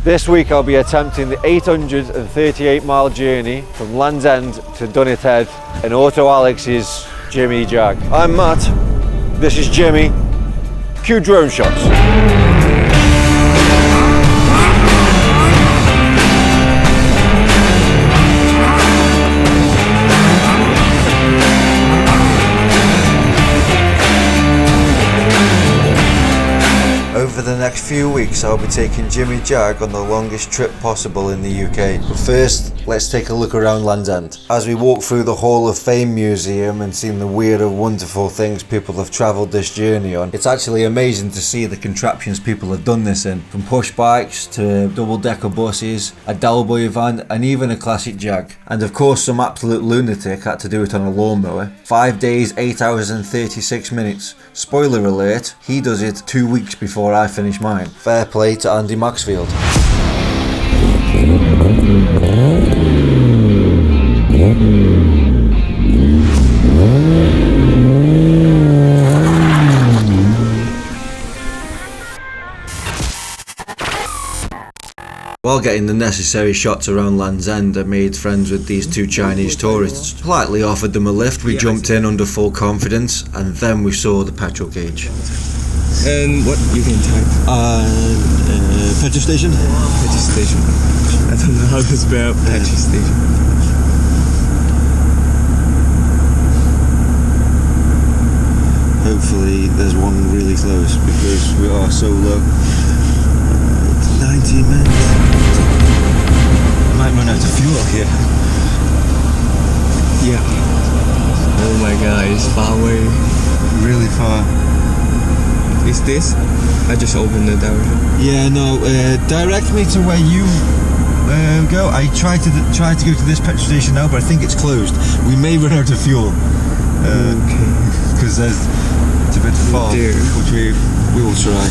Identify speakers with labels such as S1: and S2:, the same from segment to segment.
S1: This week I'll be attempting the 838 mile journey from Land's End to Dunnet Head in Auto Alex's Jimmy Jag. I'm Matt, this is Jimmy. Cue drone shots. Over the next few weeks I'll be taking Jimmy Jag on the longest trip possible in the UK. But first, let's take a look around Land's End. As we walk through the Hall of Fame Museum and see the weird and wonderful things people have travelled this journey on, it's actually amazing to see the contraptions people have done this in. From push bikes to double-decker buses, a Delboy van and even a classic Jag. And of course some absolute lunatic had to do it on a lawnmower. 5 days, 8 hours and 36 minutes. Spoiler alert, he does it 2 weeks before I finish mine. Fair play to Andy Maxfield. While getting the necessary shots around Land's End, I made friends with these two Chinese tourists. Politely offered them a lift, we jumped in under full confidence, and then we saw the petrol gauge.
S2: And what you can type?
S1: Petrol station?
S2: Petrol station. I don't know how to spell petrol station.
S1: Hopefully there's one really close because we are so low. It's 19 minutes. I might run out of fuel here.
S2: Yeah. Oh my god, it's far away.
S1: Really far.
S2: Is this? I just opened the direction.
S1: Yeah, no. Direct me to where you go. I tried to go to this petrol station now, but I think it's closed. We may run out of fuel.
S2: Okay.
S1: Because it's a bit far, which we will try.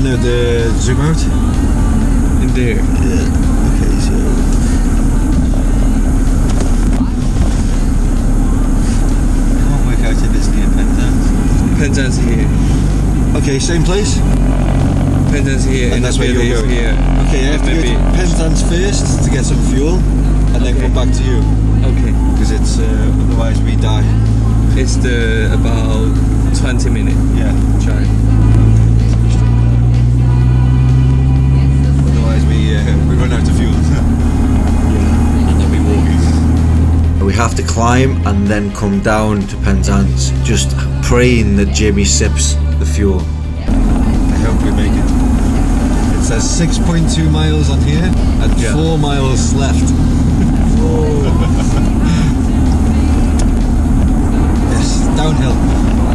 S1: No, the zoom out?
S2: In there.
S1: Yeah, okay, so... I can't work out if it's near Penzance.
S2: Penzance here.
S1: Okay, same place?
S2: Penzance here.
S1: And that's where you're going?
S2: Here.
S1: Okay, I have to go to Penzance first to get some fuel, and then come back to you.
S2: Okay.
S1: Because it's, otherwise we die.
S2: It's about 20 minutes.
S1: Yeah.
S2: Try.
S1: We run out of fuel. And then we walk. We have to climb and then come down to Penzance, just praying that Jimmy sips the fuel. I hope we make it. It says 6.2 miles on here and 4 miles left. Yes, downhill.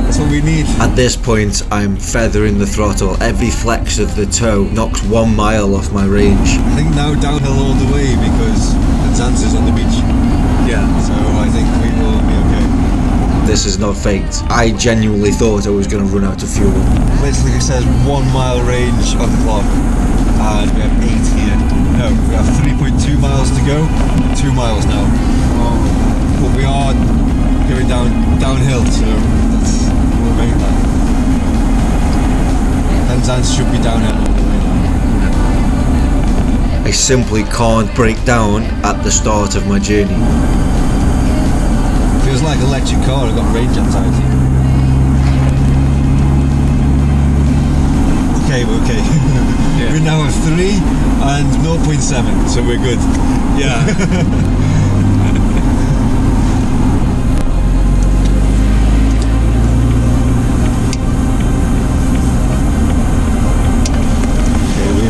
S1: That's what we need. At this point, I'm feathering the throttle. Every flex of the toe knocks 1 mile off my range. I think now downhill all the way because Penzance is on the beach.
S2: Yeah.
S1: So I think we will be okay. This is not faked. I genuinely thought I was going to run out of fuel. Literally it says 1 mile range on the clock. And we have 8 here. No, we have 3.2 miles to go. 2 miles now. But we are going downhill, so we'll make that. Penzance should be downhill all the way now. I simply can't break down at the start of my journey. Feels like an electric car, I've got range anxiety. Okay, we're okay. Yeah. We're now at 3 and 0.7, so we're good.
S2: Yeah.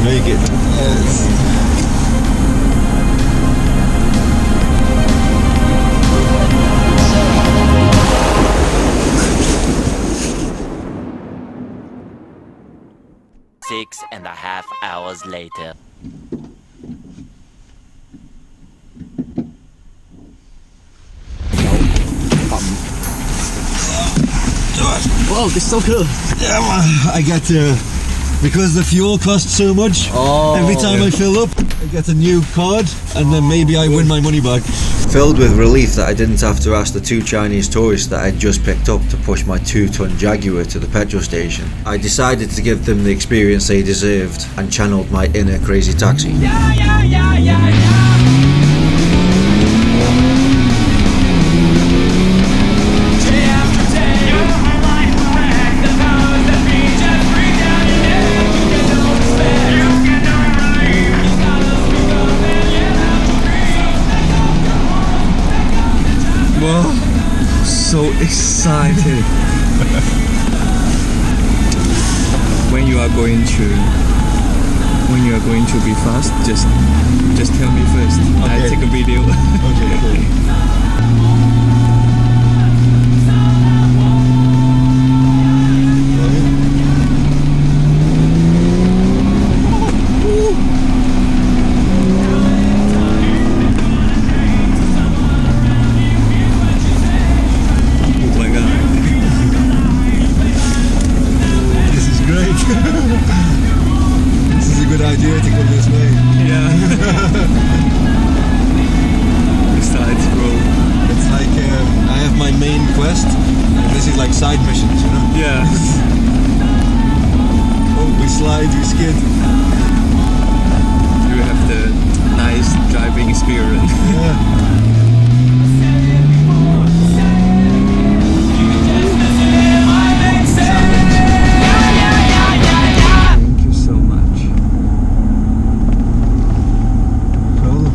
S1: Make it. Yes.
S3: Six and a half hours later.
S2: Wow, it's so cool.
S1: Yeah, man. I get to Because the fuel costs so much. Every time I fill up, I get a new card, and then maybe I win my money back. Filled with relief that I didn't have to ask the 2 Chinese tourists that I'd just picked up to push my 2-ton Jaguar to the petrol station, I decided to give them the experience they deserved and channeled my inner crazy taxi.
S2: So excited. When you are going to be fast, just tell me first. Okay. I'll take a video. Okay, cool.
S1: Side missions, you know?
S2: Yeah.
S1: Oh, we slide, we skid.
S2: You have the nice driving experience.
S1: Yeah.
S2: Thank you so much.
S1: Cool.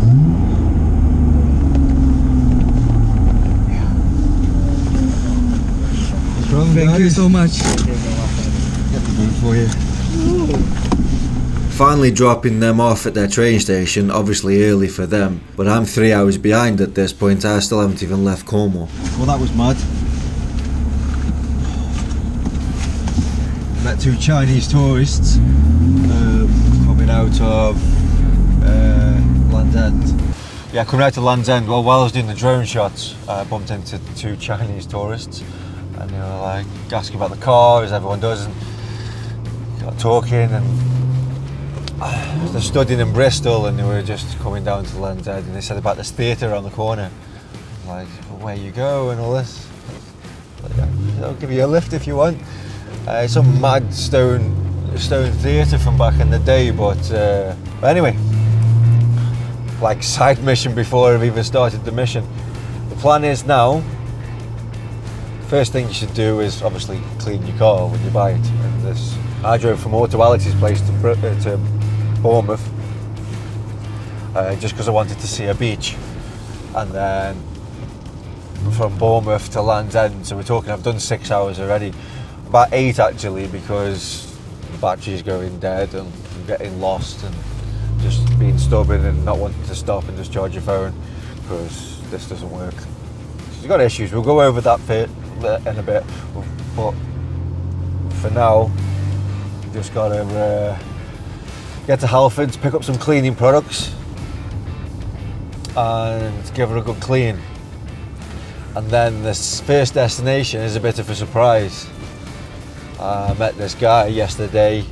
S2: Thank you so much.
S1: For you. Finally dropping them off at their train station, obviously early for them, but I'm 3 hours behind at this point. I still haven't even left Cornwall. Well, that was mad. Met 2 Chinese tourists coming out of Land's End. Yeah, coming out to Land's End. Well, while I was doing the drone shots, I bumped into 2 Chinese tourists. And they were like asking about the car, as everyone does, and got talking, and they're studying in Bristol, and they were just coming down to Land's End, and they said about this theatre around the corner, like where you go and all this. Like, I'll give you a lift if you want. It's some mad stone theatre from back in the day, but anyway, like side mission before I've even started the mission. The plan is now. First thing you should do is obviously clean your car when you buy it. And I drove from Auto-Ality's place to Bournemouth just because I wanted to see a beach, and then from Bournemouth to Land's End. So we're talking, I've done 6 hours already, about 8 actually, because the battery's going dead and I'm getting lost and just being stubborn and not wanting to stop and just charge your phone because this doesn't work. So you've got issues. We'll go over that bit in a bit, but for now just gotta get to Halfords, pick up some cleaning products and give her a good clean, and then this first destination is a bit of a surprise. I met this guy yesterday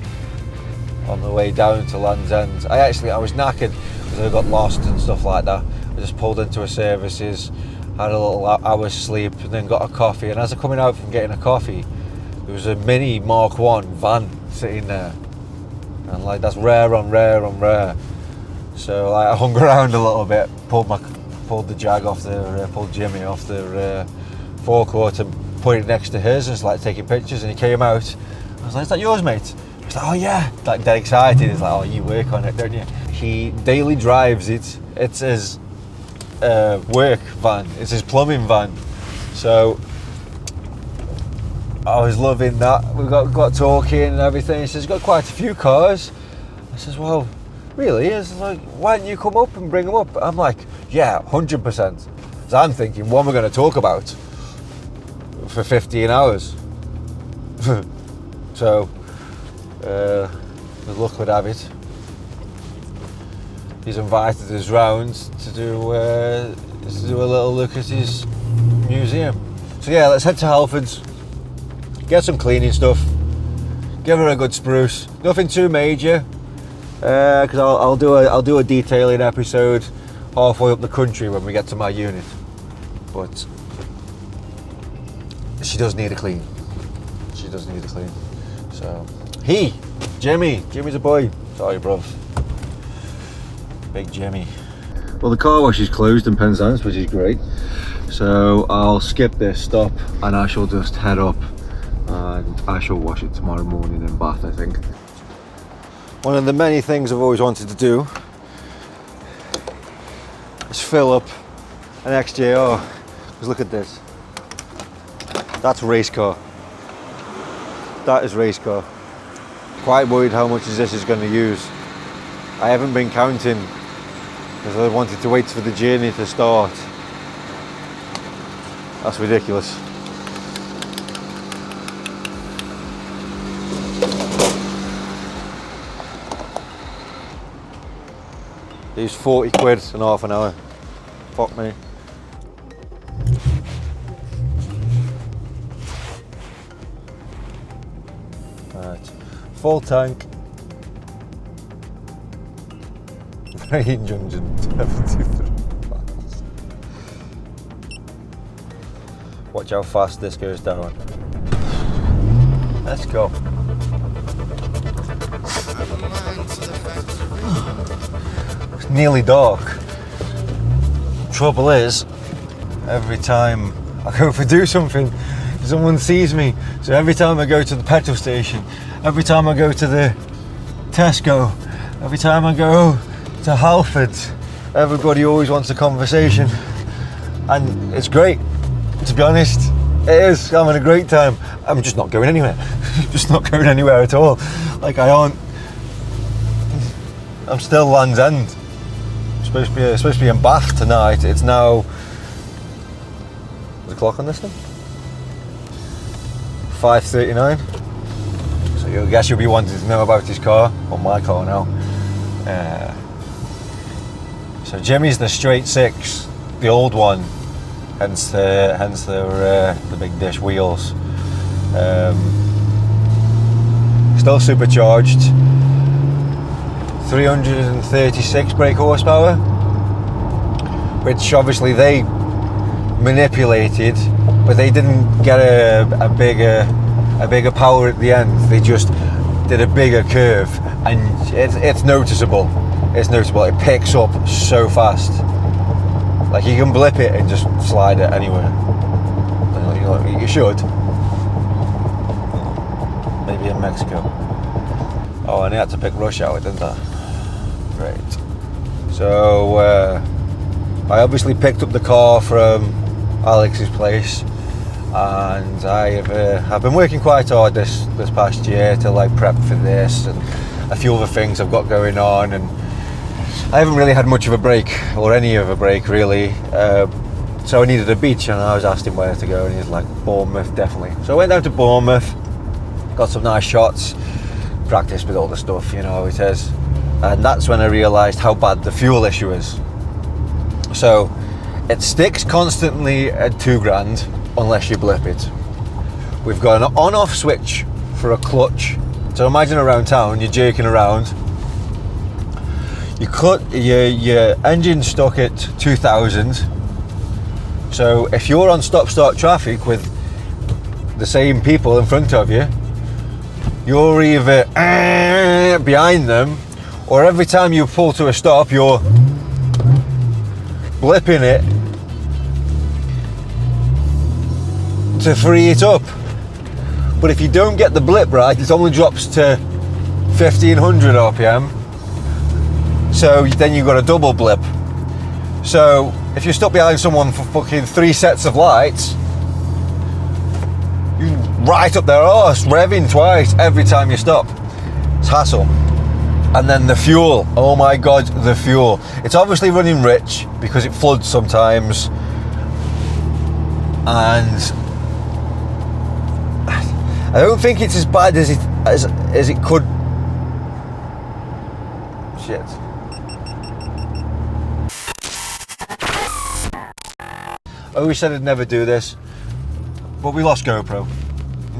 S1: on the way down to Land's End. I was knackered because I got lost and stuff like that. I just pulled into a services, had a little hour's sleep, and then got a coffee. And as I'm coming out from getting a coffee, there was a mini Mark 1 van sitting there, and like that's rare on rare. So like, I hung around a little bit, pulled the Jag off pulled Jimmy off the forecourt and put it next to his, and just like taking pictures. And he came out. I was like, "Is that yours, mate?" He's like, "Oh yeah," like dead excited. He's like, "Oh, you work on it, don't you?" He daily drives it. It's his work van. It's his plumbing van. So I was loving that. We got talking and everything. He says, "He's got quite a few cars." I says, "Well, really?" He's like, "Why don't you come up and bring them up?" I'm like, "Yeah, 100%. So I'm thinking, what am I going to talk about for 15 hours? So, with luck would have it, he's invited us round to do a little look at his museum. So yeah, let's head to Halfords, get some cleaning stuff, Give her a good spruce. Nothing too major, because I'll do a detailing episode halfway up the country when we get to my unit. But she does need a clean. She does need a clean. So Jimmy's a boy. Sorry, bruv. Big Jimmy. Well, the car wash is closed in Penzance, which is great. So I'll skip this stop and I shall just head up and I shall wash it tomorrow morning in Bath, I think. One of the many things I've always wanted to do is fill up an XJR. Because look at this. That's race car. That is race car. Quite worried how much this is going to use. I haven't been counting because I wanted to wait for the journey to start. That's ridiculous. These 40 quid in half an hour. Fuck me. Right, full tank. Range 173 miles. Watch how fast this goes down. Let's go. It's nearly dark. Trouble is, every time I go to do something, someone sees me. So every time I go to the petrol station, every time I go to the Tesco, every time I go to Halfords, everybody always wants a conversation, and it's great, to be honest. It is. I'm having a great time. I'm just not going anywhere. Just not going anywhere at all. Like I'm still Land's End. I'm supposed to be in Bath tonight. It's now. What's the clock on this thing? 5:39. So I guess you'll be wanting to know about his car, or my car now. So Jimmy's the straight six, the old one, hence the big dish wheels. Still supercharged, 336 brake horsepower, which obviously they manipulated, but they didn't get a bigger power at the end. They just did a bigger curve, and it's noticeable. It's noticeable. It picks up so fast. Like you can blip it and just slide it anywhere. You should. Maybe in Mexico. Oh, and I had to pick rush hour, didn't I? Great. So I obviously picked up the car from Alex's place, and I've been working quite hard this past year to like prep for this and a few other things I've got going on, and I haven't really had much of a break, or any of a break really. So I needed a beach, and I was asked him where to go, and he's like, Bournemouth, definitely. So I went down to Bournemouth, got some nice shots, practiced with all the stuff, you know how it is. And that's when I realised how bad the fuel issue is. So it sticks constantly at $2,000 unless you blip it. We've got an on-off switch for a clutch. So imagine around town, you're jerking around. Your engine's stuck at 2,000. So if you're on stop-start traffic with the same people in front of you, you're either behind them, or every time you pull to a stop, you're blipping it to free it up. But if you don't get the blip right, it only drops to 1,500 RPM. So then you've got a double blip. So if you're stuck behind someone for fucking 3 sets of lights, you right up their arse, revving twice every time you stop. It's hassle. And then the fuel, oh my god, the fuel. It's obviously running rich because it floods sometimes. And I don't think it's as bad as it could. Shit. I always said I'd never do this, but we lost GoPro,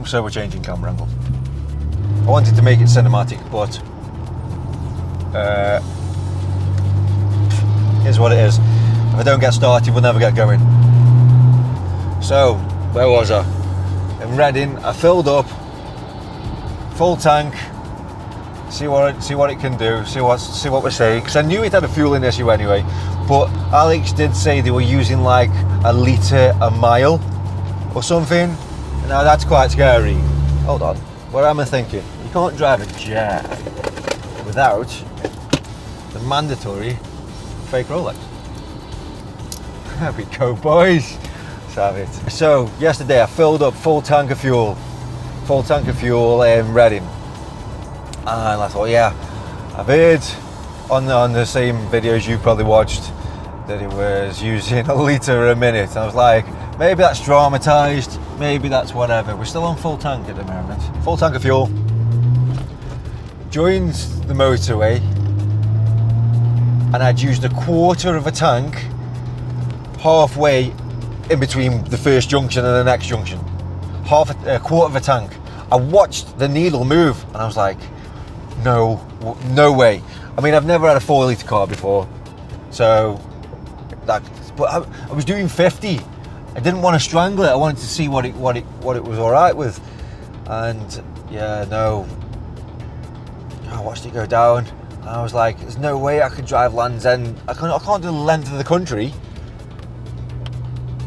S1: so we're changing camera angle. I wanted to make it cinematic, but here's what it is. If I don't get started, we'll never get going. So, where was I? In Reading, I filled up, full tank. See what it can do. See what we're saying. Because I knew it had a fueling issue anyway. But Alex did say they were using like a litre a mile or something. Now that's quite scary. Hold on. What am I thinking? You can't drive a Jag without the mandatory fake Rolex. There we go, boys. Let's have it. So yesterday I filled up full tank of fuel in Reading, and I thought, yeah, I've heard on the same videos you probably watched that it was using a litre a minute. I was like, maybe that's dramatised, maybe that's whatever. We're still on full tank at the moment. Full tank of fuel. Joined the motorway, and I'd used a quarter of a tank halfway in between the first junction and the next junction. A quarter of a tank. I watched the needle move, and I was like, no way. I mean, I've never had a 4 litre car before, so but I was doing 50. I didn't want to strangle it. I wanted to see what it was all right with, and yeah, no. I watched it go down, and I was like, there's no way I could drive Land's End. I can't do the length of the country.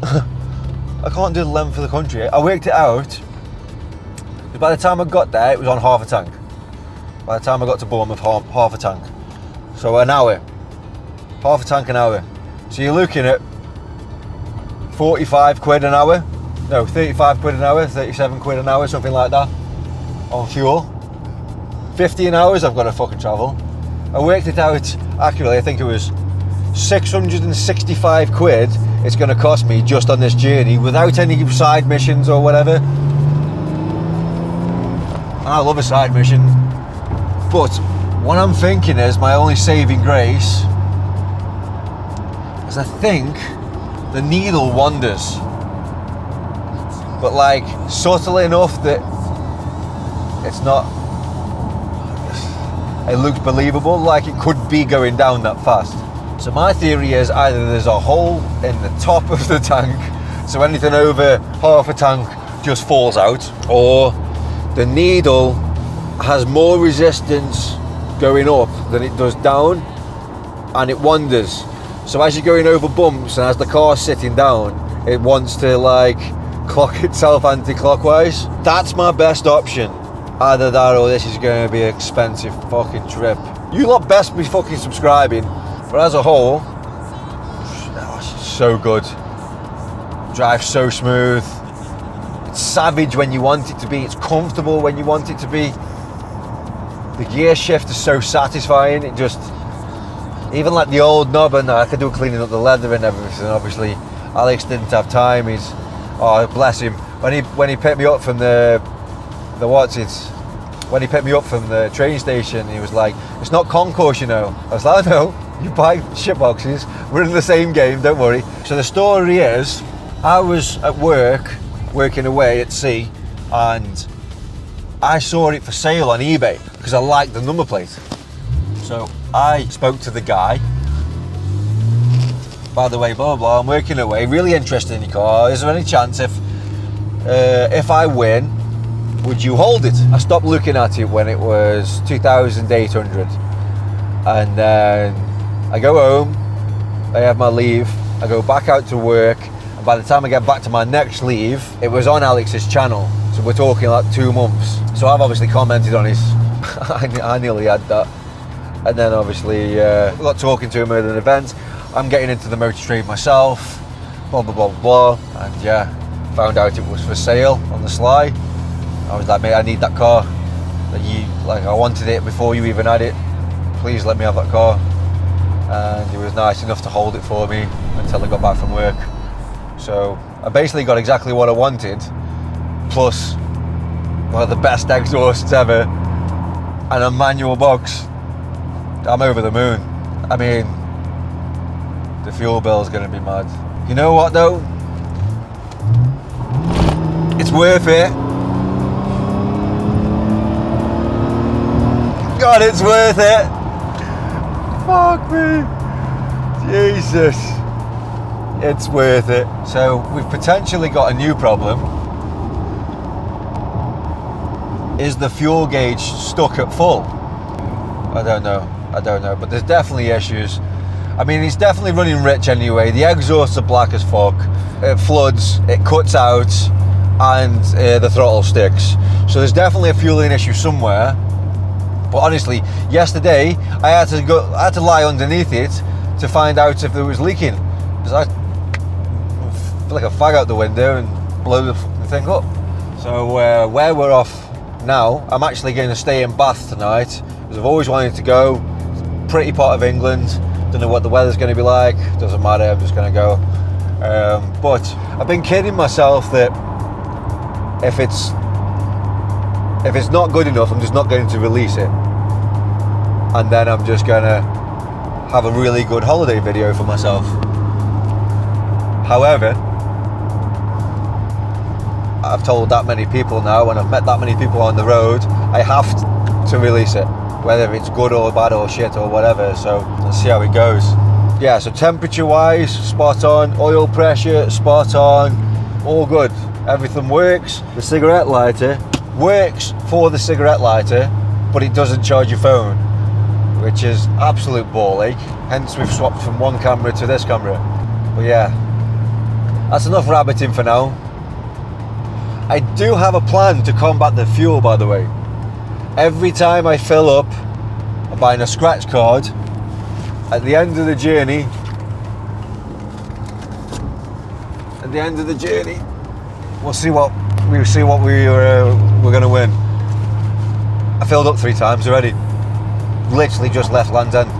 S1: I can't do the length of the country. I worked it out. By the time I got there, it was on half a tank. By the time I got to Bournemouth, half a tank. So an hour. Half a tank an hour. So you're looking at 45 quid an hour. No, 35 quid an hour, 37 quid an hour, something like that. On fuel. 15 hours I've got to fucking travel. I worked it out accurately. I think it was 665 quid it's going to cost me just on this journey without any side missions or whatever. I love a side mission, but what I'm thinking is my only saving grace is I think the needle wanders, but like subtle enough that it's not, it looks believable, like it could be going down that fast. So my theory is either there's a hole in the top of the tank, so anything over half a tank just falls out, or the needle has more resistance going up than it does down, and it wanders. So as you're going over bumps and as the car's sitting down, it wants to like clock itself anti-clockwise. That's my best option. Either that or this is going to be an expensive fucking trip. You lot best be fucking subscribing. But as a whole, it's so good. Drives so smooth. It's savage when you want it to be. It's comfortable when you want it to be. The gear shift is so satisfying. It just, even like the old knob, and I could do cleaning up the leather and everything. Obviously, Alex didn't have time. Oh bless him. When he picked me up from when he picked me up from the train station, he was like, "It's not concourse, you know." I was like, "No, you buy shit boxes. We're in the same game. Don't worry." So the story is, I was at work, working away at sea, and I saw it for sale on eBay because I liked the number plate. So I spoke to the guy. By the way, blah, blah, blah, I'm working away, really interested in your car. Is there any chance if I win, would you hold it? I stopped looking at it when it was 2,800. And then I go home, I have my leave, I go back out to work, and by the time I get back to my next leave, it was on Alex's channel. So we're talking like 2 months. So I've obviously commented on his, I nearly had that. And then obviously, I got talking to him at an event. I'm getting into the motor trade myself, blah, blah, blah, blah. And yeah, found out it was for sale on the sly. I was like, mate, I need that car. I wanted it before you even had it. Please let me have that car. And he was nice enough to hold it for me until I got back from work. So I basically got exactly what I wanted, plus one of the best exhausts ever, and a manual box. I'm over the moon. I mean, the fuel bill's gonna be mad. You know what though? It's worth it. God, it's worth it. Fuck me. Jesus. It's worth it. So we've potentially got a new problem. Is the fuel gauge stuck at full? I don't know, but there's definitely issues. I mean, it's definitely running rich anyway. The exhausts are black as fuck. It floods, it cuts out, and the throttle sticks. So there's definitely a fueling issue somewhere. But honestly, yesterday I had to lie underneath it to find out if it was leaking. Because I feel like a fag out the window and blow the thing up. So where we're off now, I'm actually going to stay in Bath tonight because I've always wanted to go. Pretty part of England. Don't know what the weather's going to be like. Doesn't matter. I'm just going to go. But I've been kidding myself that if it's not good enough, I'm just not going to release it, and then I'm just going to have a really good holiday video for myself. However, I've told that many people now, and I've met that many people on the road, I have to release it, whether it's good or bad or shit or whatever. So let's see how it goes. Yeah, so temperature wise, spot on. Oil pressure, spot on. All good. Everything works. The cigarette lighter works for the cigarette lighter, but it doesn't charge your phone, which is absolute ball ache. Hence we've swapped from one camera to this camera. But yeah, that's enough rabbiting for now. I do have a plan to combat the fuel, by the way. Every time I fill up, I'm buying a scratch card. At the end of the journey, we'll see what we're going to win. I filled up 3 times already. Literally just left Land's End.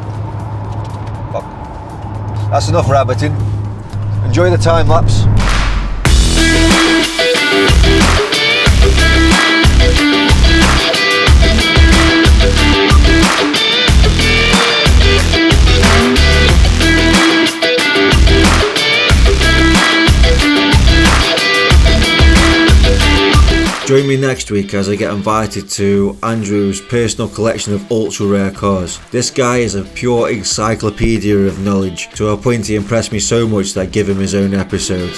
S1: Fuck. That's enough rabbiting. Enjoy the time lapse.
S4: Join me next week as I get invited to Andrew's personal collection of ultra rare cars. This guy is a pure encyclopedia of knowledge, to a point he impressed me so much that I give him his own episode.